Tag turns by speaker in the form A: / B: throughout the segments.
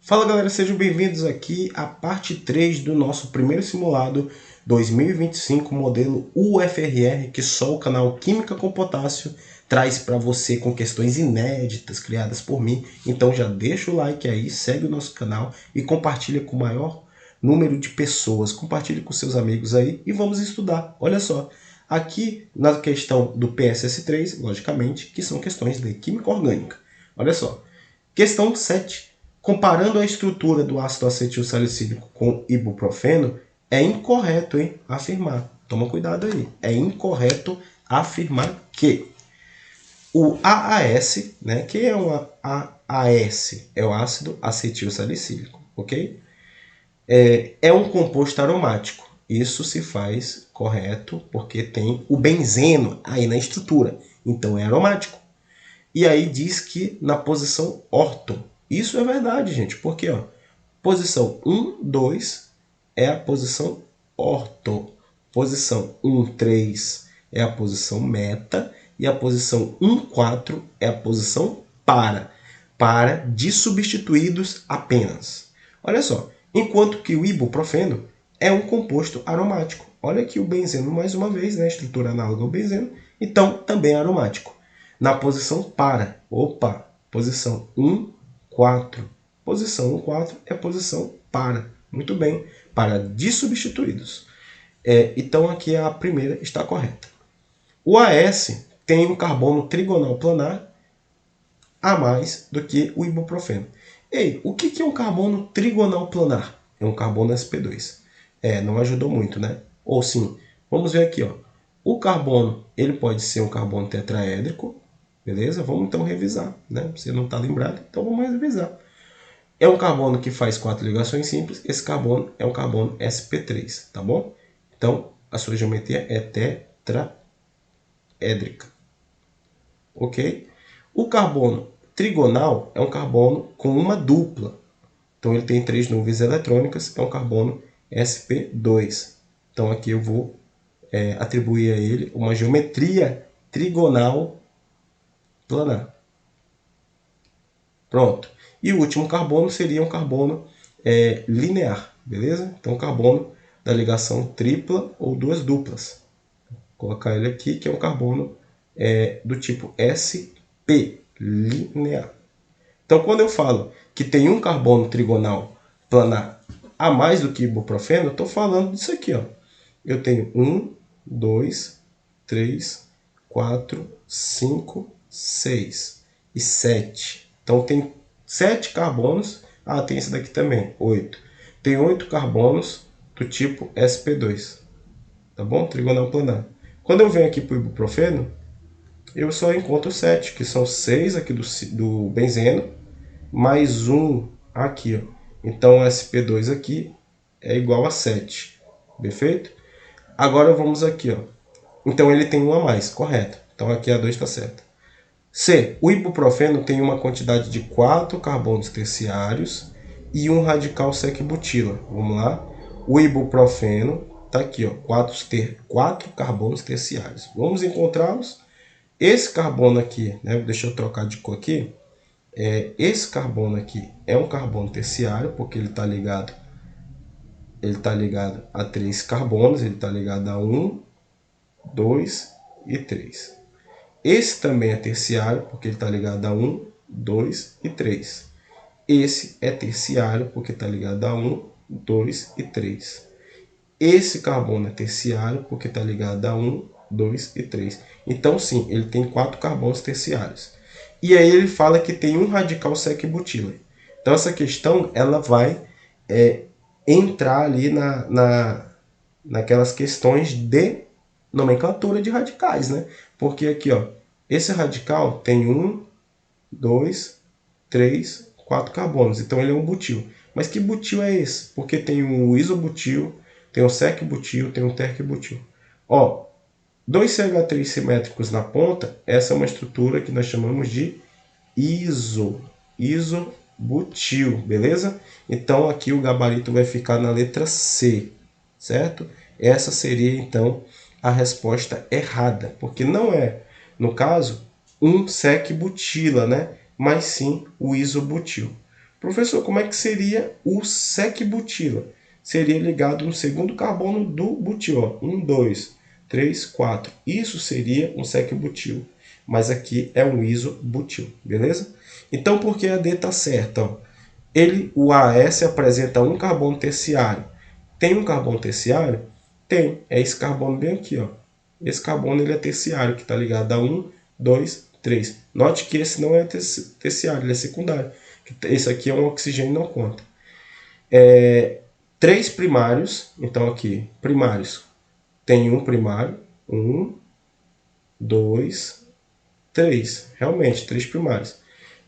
A: Fala galera, sejam bem-vindos aqui à parte 3 do nosso primeiro simulado 2025 modelo UFRR, que só o canal Química com Potássio traz para você com questões inéditas criadas por mim. Então já deixa o like aí, segue o nosso canal e compartilha com o maior número de pessoas. Compartilhe com seus amigos aí e vamos estudar. Olha só, aqui na questão do PSS3, logicamente, que são questões de Química Orgânica. Olha só, questão 7. Comparando a estrutura do ácido acetil salicílico com ibuprofeno, é incorreto afirmar. Toma cuidado aí. É incorreto afirmar que o AAS, né, que é um AAS, é o ácido acetil salicílico, ok? É um composto aromático. Isso se faz correto porque tem o benzeno aí na estrutura. Então é aromático. E aí diz que na posição orto. Isso é verdade, gente, porque ó, posição 1, 2 é a posição orto. Posição 1, 3 é a posição meta. E a posição 1, 4 é a posição para de substituídos apenas. Olha só, enquanto que o ibuprofeno é um composto aromático. Olha aqui o benzeno mais uma vez, né? Estrutura análoga ao benzeno, então também é aromático. Na posição para, posição 1, 4. Posição 1, 4 é posição para. Muito bem, para de substituídos. Então aqui a primeira está correta. O AS tem um carbono trigonal planar a mais do que o ibuprofeno. Ei, o que é um carbono trigonal planar? É um carbono sp2. Não ajudou muito, né? Ou sim, vamos ver aqui, ó. O carbono, ele pode ser um carbono tetraédrico, beleza? Vamos então revisar, né? Você não está lembrado, então vamos revisar. É um carbono que faz 4 ligações simples. Esse carbono é um carbono sp3, tá bom? Então, a sua geometria é tetraédrica. Ok? O carbono trigonal é um carbono com uma dupla. Então, ele tem 3 nuvens eletrônicas. É um carbono sp2. Então, aqui eu vou atribuir a ele uma geometria trigonal planar. Pronto. E o último carbono seria um carbono linear, beleza? Então, carbono da ligação tripla ou duas duplas. Vou colocar ele aqui, que é um carbono do tipo sp, linear. Então, quando eu falo que tem um carbono trigonal planar a mais do que ibuprofeno, eu estou falando disso aqui, ó. Eu tenho 1, 2, 3, 4, 5, 6 e 7. Então, tem 7 carbonos. Ah, tem esse daqui também, 8. Tem 8 carbonos do tipo sp2. Tá bom? Trigonal planar. Quando eu venho aqui para o ibuprofeno, eu só encontro 7, que são 6 aqui do benzeno, mais 1 aqui, ó. Então, sp2 aqui é igual a 7. Perfeito? Agora vamos aqui, ó. Então, ele tem 1 a mais, correto. Então, aqui a 2 está certa. C. O ibuprofeno tem uma quantidade de 4 carbonos terciários e um radical sec-butila. Vamos lá. O ibuprofeno está aqui, ó, 4 carbonos terciários. Vamos encontrá-los. Esse carbono aqui, né, deixa eu trocar de cor aqui. Esse carbono aqui é um carbono terciário, porque ele está ligado a 3 carbonos. Ele está ligado a 1, 2 e 3. Esse também é terciário, porque ele está ligado a 1, 2 e 3. Esse é terciário, porque está ligado a 1, 2 e 3. Esse carbono é terciário, porque está ligado a 1, 2 e 3. Então, sim, ele tem 4 carbonos terciários. E aí ele fala que tem um radical sec-butila. Então, essa questão ela vai entrar ali naquelas questões de nomenclatura de radicais, né? Porque aqui, ó, esse radical tem 1, 2, 3, 4 carbonos. Então ele é um butil. Mas que butil é esse? Porque tem o isobutil, tem o sec-butil, tem o terc-butil. Ó, 2 CH3 simétricos na ponta, essa é uma estrutura que nós chamamos de isobutil, beleza? Então aqui o gabarito vai ficar na letra C, certo? Essa seria então a resposta errada, porque não é, no caso, um sec-butila, né? Mas sim o isobutil. Professor, como é que seria o sec-butila? Seria ligado no segundo carbono do butil, ó. 1, 2, 3, 4. Isso seria um sec-butil, mas aqui é um isobutil, beleza? Então, por que a D está certa? Ó? O AS apresenta um carbono terciário. Tem um carbono terciário? Tem. É esse carbono bem aqui, ó. Esse carbono ele é terciário, que está ligado a 1, 2, 3. Note que esse não é terciário, ele é secundário. Esse aqui é um oxigênio, não conta. 3 primários, então aqui, primários. Tem um primário, 1, 2, 3. Realmente, 3 primários.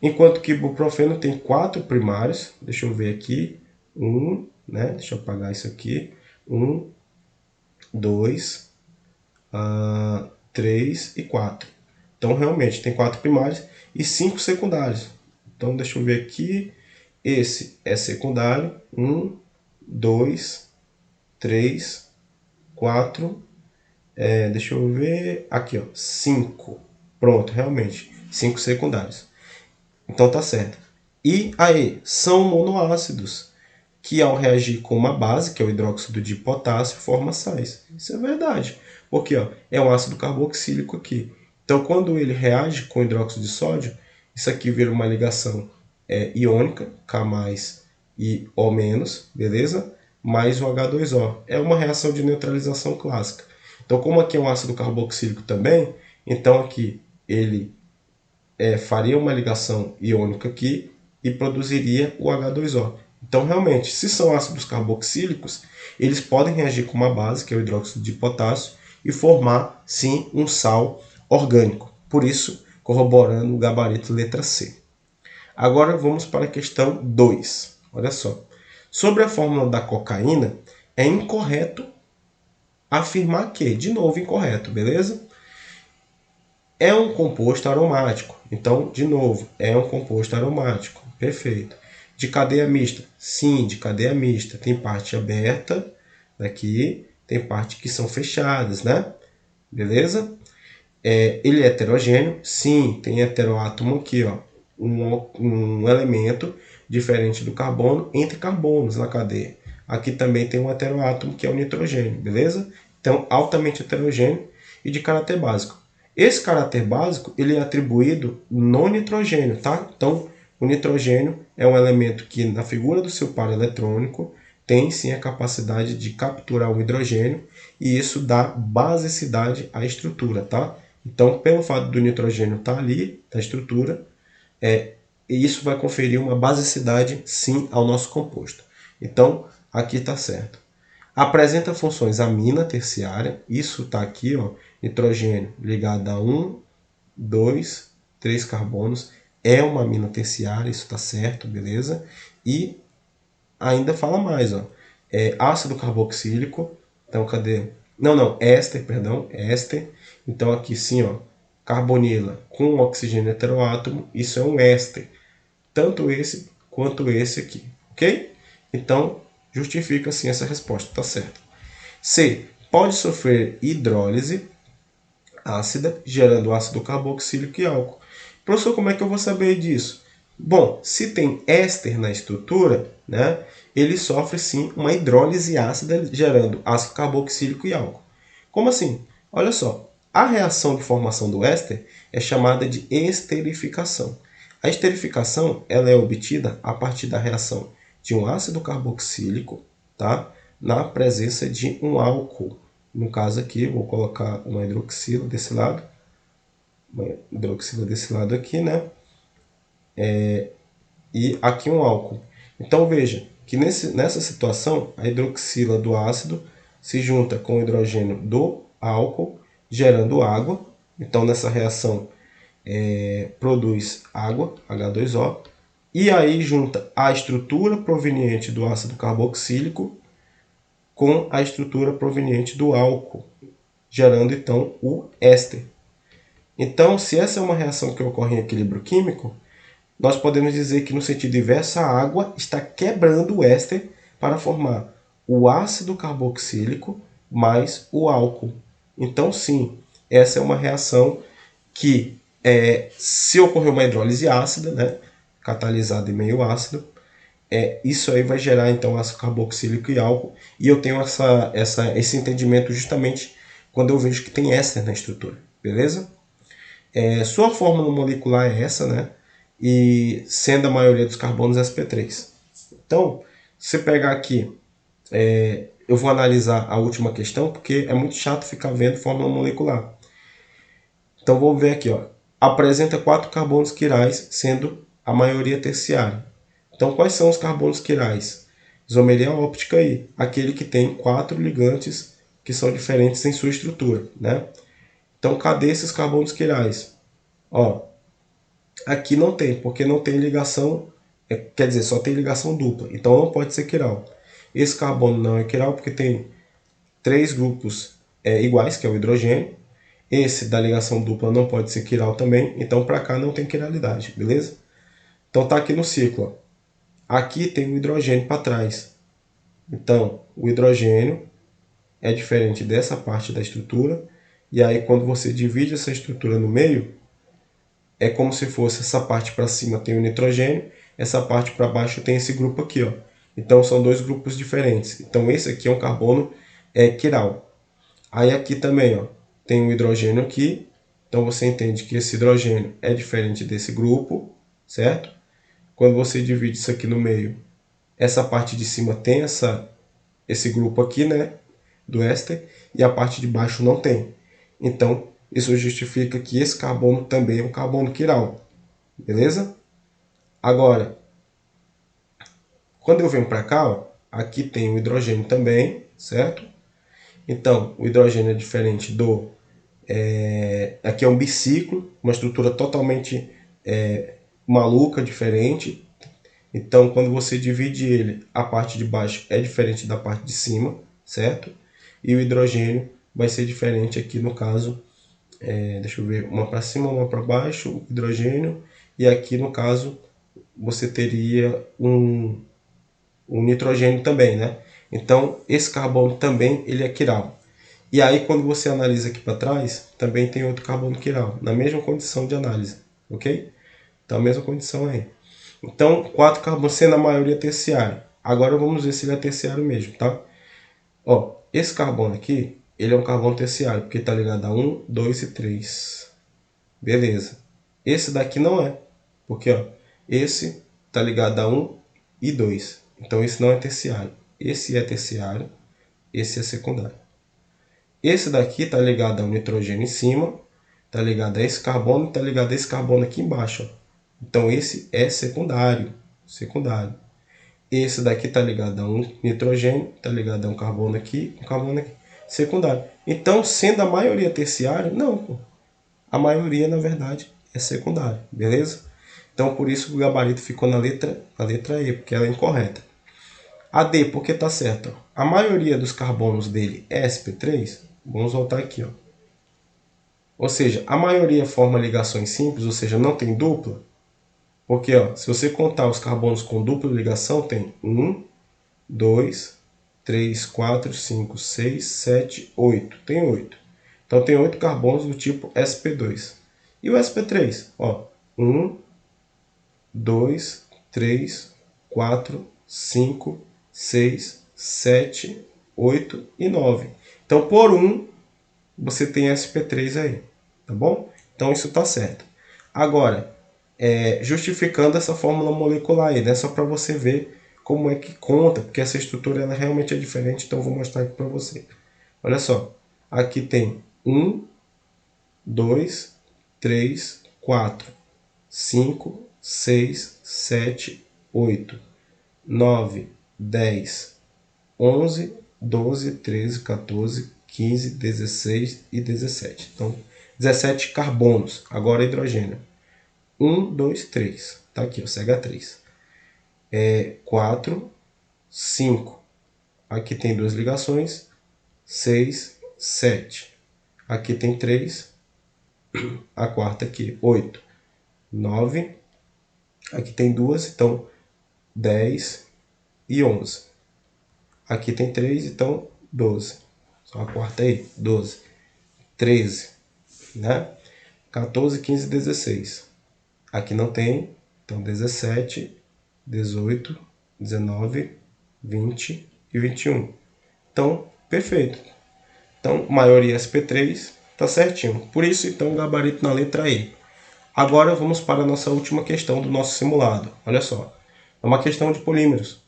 A: Enquanto que ibuprofeno tem 4 primários. Deixa eu ver aqui. 1, né? Deixa eu apagar isso aqui. 1, 2, 3 e 4. Então, realmente, tem 4 primários e 5 secundários. Então, deixa eu ver aqui. Esse é secundário. 1, 2, 3, 4. Deixa eu ver. Aqui, ó. 5. Pronto, realmente. 5 secundários. Então, tá certo. E aí, são monoácidos que ao reagir com uma base, que é o hidróxido de potássio, forma sais. Isso é verdade, porque ó, é um ácido carboxílico aqui. Então, quando ele reage com hidróxido de sódio, isso aqui vira uma ligação iônica, K+, e O-, beleza? Mais o H2O. É uma reação de neutralização clássica. Então, como aqui é um ácido carboxílico também, então aqui ele faria uma ligação iônica aqui e produziria o H2O. Então, realmente, se são ácidos carboxílicos, eles podem reagir com uma base, que é o hidróxido de potássio, e formar, sim, um sal orgânico. Por isso, corroborando o gabarito letra C. Agora, vamos para a questão 2. Olha só. Sobre a fórmula da cocaína, é incorreto afirmar que, de novo, incorreto, beleza? É um composto aromático. Então, de novo, é um composto aromático. Perfeito. De cadeia mista? Sim, de cadeia mista. Tem parte aberta daqui, tem parte que são fechadas, né? Beleza? Ele é heterogêneo? Sim, tem heteroátomo aqui, ó. Um elemento diferente do carbono entre carbonos na cadeia. Aqui também tem um heteroátomo que é o nitrogênio, beleza? Então, altamente heterogêneo e de caráter básico. Esse caráter básico ele é atribuído no nitrogênio, tá? Então, o nitrogênio é um elemento que, na figura do seu par eletrônico, tem sim a capacidade de capturar o hidrogênio e isso dá basicidade à estrutura, tá? Então, pelo fato do nitrogênio estar ali, da estrutura, isso vai conferir uma basicidade, sim, ao nosso composto. Então, aqui está certo. Apresenta funções amina terciária, isso está aqui, ó, nitrogênio ligado a 1, 2, 3 carbonos, é uma amina terciária, isso está certo, beleza? E ainda fala mais, ó, ácido carboxílico, então cadê? Não, éster, perdão, éster. Então aqui sim, ó, carbonila com oxigênio heteroátomo, isso é um éster. Tanto esse quanto esse aqui, ok? Então, justifica sim essa resposta, tá certo. C. Pode sofrer hidrólise ácida, gerando ácido carboxílico e álcool. Professor, como é que eu vou saber disso? Bom, se tem éster na estrutura, né, ele sofre sim uma hidrólise ácida, gerando ácido carboxílico e álcool. Como assim? Olha só, a reação de formação do éster é chamada de esterificação. A esterificação ela é obtida a partir da reação de um ácido carboxílico, tá, na presença de um álcool. No caso aqui, vou colocar uma hidroxila desse lado. Uma hidroxila desse lado aqui, né? E aqui um álcool. Então veja que nessa situação, a hidroxila do ácido se junta com o hidrogênio do álcool, gerando água. Então nessa reação produz água, H2O. E aí junta a estrutura proveniente do ácido carboxílico com a estrutura proveniente do álcool, gerando então o éster. Então, se essa é uma reação que ocorre em equilíbrio químico, nós podemos dizer que no sentido inverso a água está quebrando o éster para formar o ácido carboxílico mais o álcool. Então, sim, essa é uma reação que, se ocorrer uma hidrólise ácida, né, catalisada em meio ácido, isso aí vai gerar então ácido carboxílico e álcool, e eu tenho esse entendimento justamente quando eu vejo que tem éster na estrutura, beleza? Sua fórmula molecular é essa, né? E sendo a maioria dos carbonos sp3. Então, se você pegar aqui, eu vou analisar a última questão, porque é muito chato ficar vendo fórmula molecular. Então, vou ver aqui, ó. Apresenta 4 carbonos quirais, sendo a maioria terciária. Então, quais são os carbonos quirais? Isomeria óptica aí, aquele que tem 4 ligantes que são diferentes em sua estrutura, né? Então, cadê esses carbonos quirais? Ó, aqui não tem, porque não tem ligação, quer dizer, só tem ligação dupla, então não pode ser quiral. Esse carbono não é quiral porque tem 3 grupos iguais, que é o hidrogênio. Esse da ligação dupla não pode ser quiral também, então para cá não tem quiralidade, beleza? Então tá aqui no ciclo. Ó. Aqui tem o hidrogênio para trás. Então, o hidrogênio é diferente dessa parte da estrutura, e aí quando você divide essa estrutura no meio, é como se fosse essa parte para cima tem o nitrogênio, essa parte para baixo tem esse grupo aqui, ó. Então são dois grupos diferentes. Então esse aqui é um carbono quiral. Aí aqui também, ó, tem um hidrogênio aqui. Então você entende que esse hidrogênio é diferente desse grupo, certo? Quando você divide isso aqui no meio, essa parte de cima tem esse grupo aqui, né, do éster, e a parte de baixo não tem. Então, isso justifica que esse carbono também é um carbono quiral, beleza? Agora, quando eu venho para cá, ó, aqui tem o hidrogênio também, certo? Então, o hidrogênio é diferente do... aqui é um biciclo, uma estrutura totalmente maluca, diferente. Então, quando você divide ele, a parte de baixo é diferente da parte de cima, certo? E o hidrogênio vai ser diferente aqui no caso, deixa eu ver, uma para cima, uma para baixo, o hidrogênio. E aqui no caso, você teria um nitrogênio também, né? Então, esse carbono também ele é quiral. E aí, quando você analisa aqui para trás, também tem outro carbono quiral, na mesma condição de análise, ok? Então, a mesma condição aí. Então, 4 carbonos sendo a maioria terciário. Agora vamos ver se ele é terciário mesmo, tá? Ó, esse carbono aqui, ele é um carbono terciário, porque está ligado a 1, 2 e 3. Beleza. Esse daqui não é, porque ó, esse está ligado a 1 e 2. Então, esse não é terciário. Esse é terciário, esse é secundário. Esse daqui está ligado ao nitrogênio em cima, está ligado a esse carbono, está ligado a esse carbono aqui embaixo. Ó. Então, esse é secundário. Secundário. Esse daqui está ligado a um nitrogênio, está ligado a um carbono aqui, secundário. Então, sendo a maioria terciária, não, pô. A maioria, na verdade, é secundária, beleza? Então, por isso o gabarito ficou na letra E, porque ela é incorreta. A D, porque está certo. A maioria dos carbonos dele é sp3. Vamos voltar aqui. Ó. Ou seja, a maioria forma ligações simples, ou seja, não tem dupla. Porque ó, se você contar os carbonos com dupla ligação, tem 1, 2, 3, 4, 5, 6, 7, 8. Tem 8. Então tem 8 carbonos do tipo sp2. E o sp3? Ó, 1, 2, 3, 4, 5, 6, 7, 8 e 9. Então por 1 você tem sp3 aí, tá bom? Então isso está certo. Agora, justificando essa fórmula molecular aí, né? Só para você ver como é que conta, porque essa estrutura ela realmente é diferente, então eu vou mostrar aqui para você. Olha só, aqui tem 1, 2, 3, 4, 5, 6, 7, 8, 9, 10, 11, 12, 13, 14, 15, 16 e 17. Então, 17 carbonos. Agora hidrogênio. 1, 2, 3. Tá aqui, o CH3. 4, 5. Aqui tem duas ligações. 6, 7. Aqui tem 3. A quarta aqui, 8. 9. Aqui tem duas, então 10 e 11. Aqui tem 3, então 12. Só a quarta aí, 12. 13, né? 14, 15, 16. Aqui não tem, então 17, 18 19, 20 e 21. Então, perfeito. Então, maioria SP3, tá certinho. Por isso, então, o gabarito na letra E. Agora vamos para a nossa última questão do nosso simulado. Olha só, é uma questão de polímeros.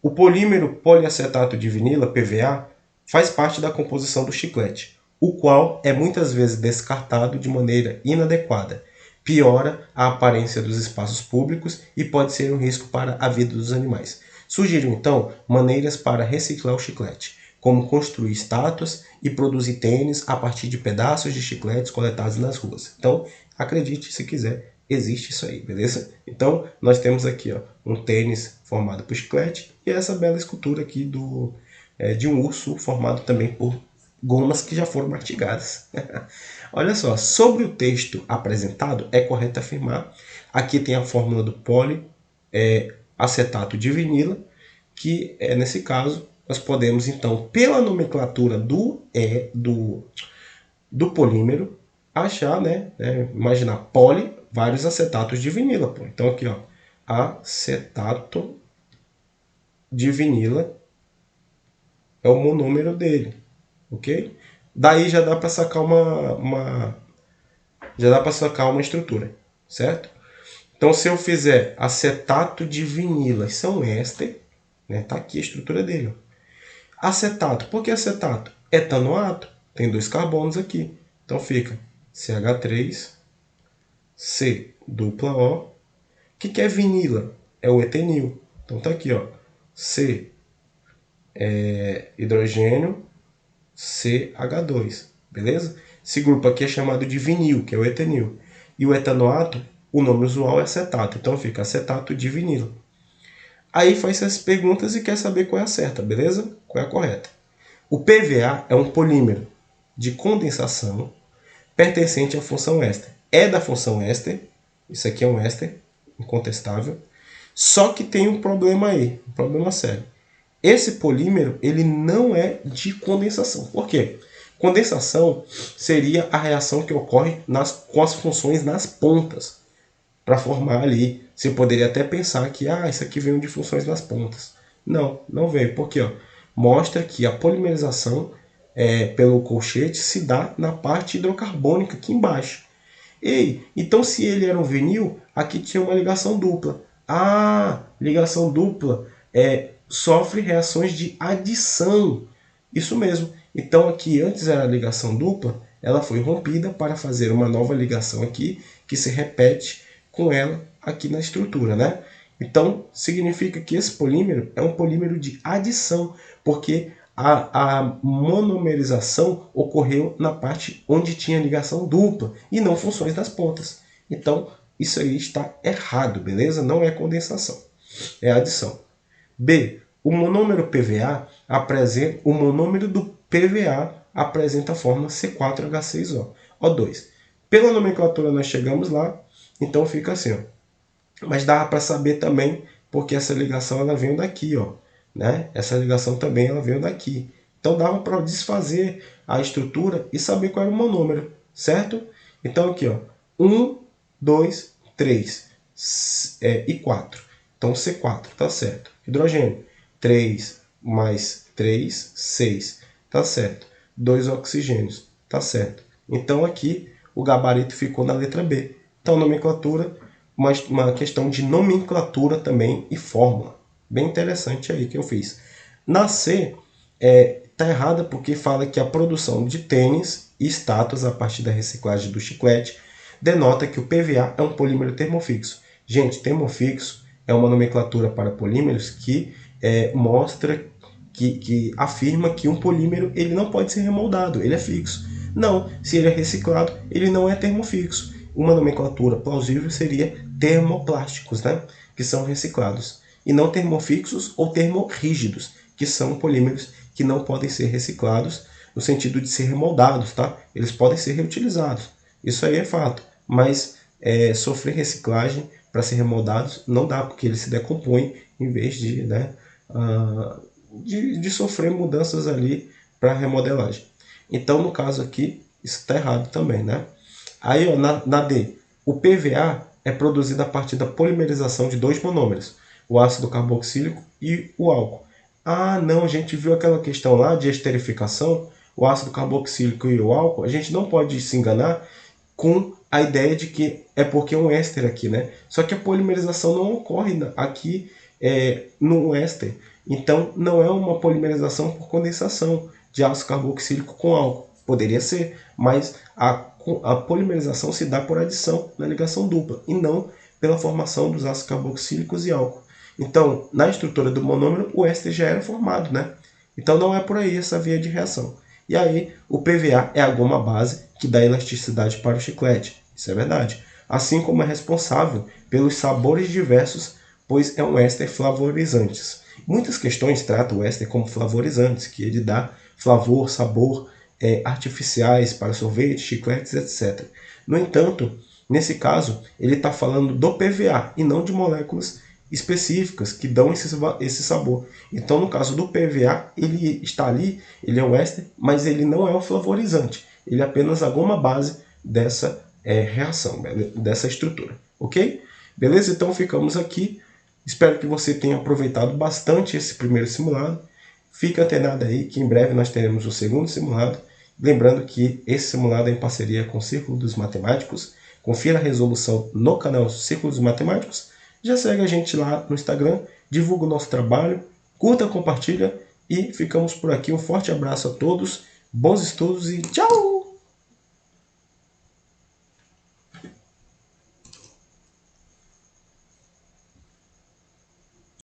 A: O polímero poliacetato de vinila, PVA, faz parte da composição do chiclete, o qual é muitas vezes descartado de maneira inadequada, piora a aparência dos espaços públicos e pode ser um risco para a vida dos animais. Surgiram então maneiras para reciclar o chiclete, como construir estátuas e produzir tênis a partir de pedaços de chicletes coletados nas ruas. Então, acredite se quiser, existe isso aí, beleza? Então, nós temos aqui ó, um tênis formado por chiclete e essa bela escultura aqui de um urso formado também por gomas que já foram mastigadas. Olha só, sobre o texto apresentado, é correto afirmar, aqui tem a fórmula do poliacetato de vinila, que nesse caso nós podemos então, pela nomenclatura do polímero, achar, imaginar poli, vários acetatos de vinila. Pô. Então aqui, ó, acetato de vinila é o monômero dele, ok? Daí já dá para sacar uma estrutura, certo? Então se eu fizer acetato de vinila, isso é um éster, né? Tá aqui a estrutura dele. Ó. Acetato, por que acetato? Etanoato, tem 2 carbonos aqui. Então fica CH3, C dupla O. O que é vinila? É o etenil. Então tá aqui, ó. C hidrogênio, CH2, beleza? Esse grupo aqui é chamado de vinil, que é o etenil. E o etanoato, o nome usual é acetato. Então fica acetato de vinilo. Aí faz essas perguntas e quer saber qual é a certa, beleza? Qual é a correta? O PVA é um polímero de condensação pertencente à função éster. É da função éster, isso aqui é um éster, incontestável, só que tem um problema aí, um problema sério. Esse polímero ele não é de condensação. Por quê? Condensação seria a reação que ocorre com as funções nas pontas, para formar ali. Você poderia até pensar que isso aqui veio de funções nas pontas. Não, não veio. Porque mostra que a polimerização pelo colchete se dá na parte hidrocarbônica aqui embaixo. Então se ele era um vinil, aqui tinha uma ligação dupla. Ligação dupla sofre reações de adição. Isso mesmo. Então aqui antes era a ligação dupla, ela foi rompida para fazer uma nova ligação aqui, que se repete com ela aqui na estrutura, né? Então significa que esse polímero é um polímero de adição, porque a monomerização ocorreu na parte onde tinha ligação dupla e não funções das pontas. Então, isso aí está errado, beleza? Não é condensação, é adição. B. O monômero do PVA apresenta a fórmula C4H6O. O2. Pela nomenclatura nós chegamos lá, então fica assim, ó. Mas dá para saber também porque essa ligação ela veio daqui, ó. Né? Essa ligação também ela veio daqui. Então dava para desfazer a estrutura e saber qual era o monômero, certo? Então aqui, ó, 1, 2, 3 e 4. Então C4, tá certo. Hidrogênio, 3 mais 3, 6, tá certo. 2 oxigênios, tá certo. Então aqui o gabarito ficou na letra B. Então nomenclatura, uma questão de nomenclatura também e fórmula. Bem interessante aí que eu fiz. Na C, tá errada porque fala que a produção de tênis e estátuas a partir da reciclagem do chiclete denota que o PVA é um polímero termofixo. Gente, termofixo é uma nomenclatura para polímeros que mostra, que afirma que um polímero ele não pode ser remoldado, ele é fixo. Não, se ele é reciclado, ele não é termofixo. Uma nomenclatura plausível seria termoplásticos, né? Que são reciclados. E não termofixos ou termorrígidos, que são polímeros que não podem ser reciclados no sentido de ser remoldados, tá? Eles podem ser reutilizados. Isso aí é fato. Mas sofrer reciclagem para ser remoldados não dá, porque eles se decompõem em vez de sofrer mudanças ali para remodelagem. Então, no caso aqui, isso está errado também, né? Aí, ó, na D, o PVA é produzido a partir da polimerização de 2 monômeros. o ácido carboxílico e o álcool. Ah, não, a gente viu aquela questão lá de esterificação, o ácido carboxílico e o álcool, a gente não pode se enganar com a ideia de que é porque é um éster aqui, né? Só que a polimerização não ocorre aqui no éster. Então, não é uma polimerização por condensação de ácido carboxílico com álcool. Poderia ser, mas a polimerização se dá por adição na ligação dupla e não pela formação dos ácidos carboxílicos e álcool. Então, na estrutura do monômero, o éster já era formado, né? Então, não é por aí essa via de reação. E aí, o PVA é a goma base que dá elasticidade para o chiclete. Isso é verdade. Assim como é responsável pelos sabores diversos, pois é um éster flavorizante. Muitas questões tratam o éster como flavorizantes, que ele dá flavor, sabor artificiais para sorvete, chicletes, etc. No entanto, nesse caso, ele está falando do PVA e não de moléculas específicas que dão esse sabor. Então, no caso do PVA, ele está ali, ele é um éster, mas ele não é o flavorizante. Ele é apenas a goma base dessa reação, dessa estrutura. Ok? Beleza? Então, ficamos aqui. Espero que você tenha aproveitado bastante esse primeiro simulado. Fique antenado aí que em breve nós teremos o segundo simulado. Lembrando que esse simulado é em parceria com o Círculo dos Matemáticos. Confira a resolução no canal Círculo dos Matemáticos. Já segue a gente lá no Instagram, divulga o nosso trabalho, curta, compartilha e ficamos por aqui. Um forte abraço a todos, bons estudos e tchau!